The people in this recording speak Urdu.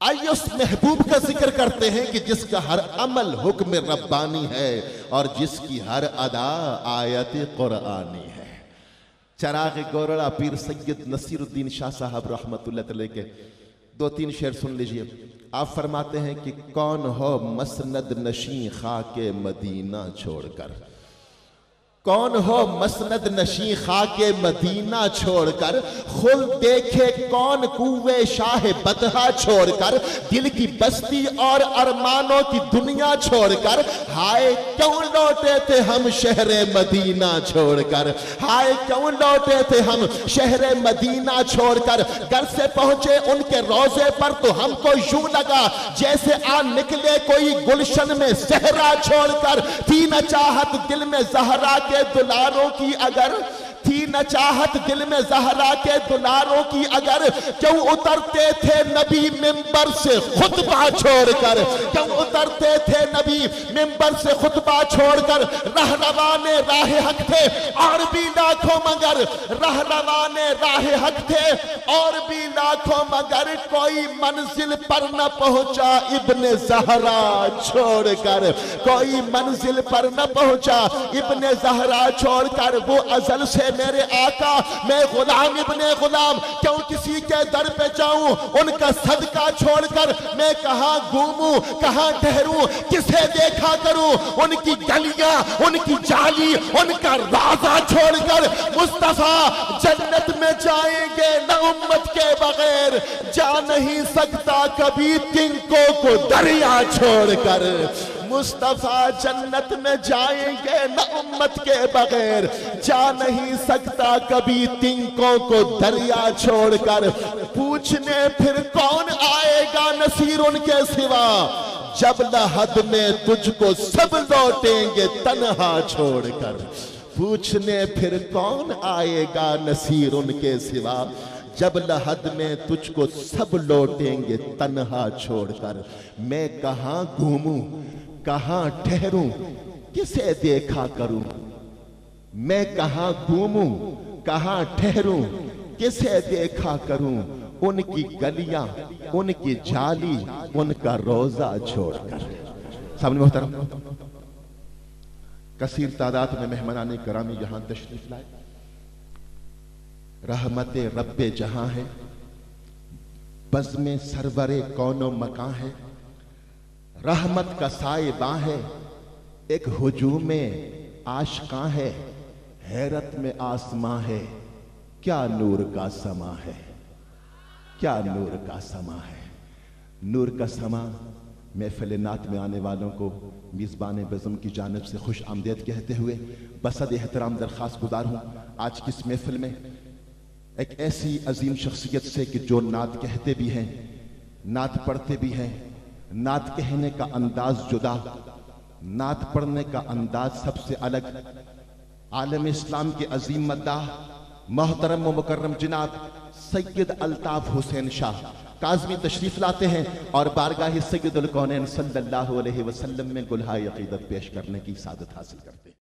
آئیے اس محبوب کا ذکر کرتے ہیں کہ جس کا ہر عمل حکم ربانی ہے اور جس کی ہر ادا آیت قرآنی ہے۔ چراغ گورڑا پیر سید نصیر الدین شاہ صاحب رحمت اللہ علیہ کے 2-3 شعر سن لیجئے۔ آپ فرماتے ہیں کہ کون ہو مسند نشین خاک مدینہ چھوڑ کر، کون ہو مسند نشین خاک مدینہ چھوڑ کر، خل دیکھے کون کوئے شاہ بدہا چھوڑ کر، دل کی بستی اور ارمانوں کی دنیا چھوڑ کر، ہائے کیوں لوٹے تھے ہم شہر مدینہ چھوڑ کر، ہائے کیوں لوٹے تھے ہم شہر مدینہ چھوڑ کر، گھر سے پہنچے ان کے روضے پر تو ہم کو یوں لگا جیسے آ نکلے کوئی گلشن میں صحرا چھوڑ کر، تھی نہ چاہت دل میں زہرا کے دلاروں کی اگر، تھی نہ چاہت دل میں زہرا کے دلاروں کی اگر، کیوں اترتے تھے نبی منبر سے خطبہ چھوڑ کر، کیوں اترتے تھے نبی منبر سے خطبہ چھوڑ کر، رہنوان راہ حق تھے اور بھی لاکھوں مگر، رہنوان راہ حق تھے اور بھی لاکھوں مگر، کوئی منزل پر نہ پہنچا ابن زہرا چھوڑ کر، کوئی منزل پر نہ پہنچا ابن زہرا چھوڑ کر، وہ ازل سے میرے آقا میں غلام ابن غلام، کیوں کسی کے در پہ جاؤں ان کا صدقہ چھوڑ کر، میں کہاں گھوموں کہاں ٹھہروں کسے دیکھا کروں، ان کی گلیاں ان کی جالی ان کا رازہ چھوڑ کر، مصطفیٰ جنت میں جائیں گے نہ امت کے بغیر، جا نہیں سکتا کبھی تنکوں کو دریا چھوڑ کر، مصطفیٰ جنت میں جائیں گے نہ امت کے بغیر، جا نہیں سکتا کبھی تنکوں کو دریا چھوڑ کر، پوچھنے پھر کون آئے گا نصیر ان کے سوا، جب لحد میں تجھ کو سب لوٹیں گے تنہا چھوڑ کر، پوچھنے پھر کون آئے گا نصیر ان کے سوا، جب لحد میں تجھ کو سب لوٹیں گے تنہا چھوڑ کر، میں کہاں گھوموں کہاں ٹھہروں کسے دیکھا کروں، میں کہاں گھوموں کہاں ٹھہروں کسے دیکھا کروں، ان کی گلیاں ان کی جالی ان کا روضہ چھوڑ کر۔ سامنے محترم کثیر تعداد میں مہمانان کرامی یہاں تشریف لائے، رحمت رب جہاں ہے، بزم سرور کون و مکان ہے، رحمت کا سائباں ہے، ایک ہجوم عاشقاں ہے، حیرت میں آسماں ہے، کیا نور کا سما ہے، کیا نور کا سما ہے۔ نور کا سما محفل نعت میں آنے والوں کو میزبان بزم کی جانب سے خوش آمدید کہتے ہوئے بصد احترام درخواست گزار ہوں آج کی اس محفل میں ایک ایسی عظیم شخصیت سے کہ جو نعت کہتے بھی ہیں نعت پڑھتے بھی ہیں، نعت کہنے کا انداز جدا، نعت پڑھنے کا انداز سب سے الگ، عالم اسلام کے عظیم مداح محترم و مکرم جناب سید الطاف حسین شاہ کاظمی تشریف لاتے ہیں اور بارگاہ سید الکونین صلی اللہ علیہ وسلم میں گلہائے عقیدت پیش کرنے کی سعادت حاصل کرتے ہیں۔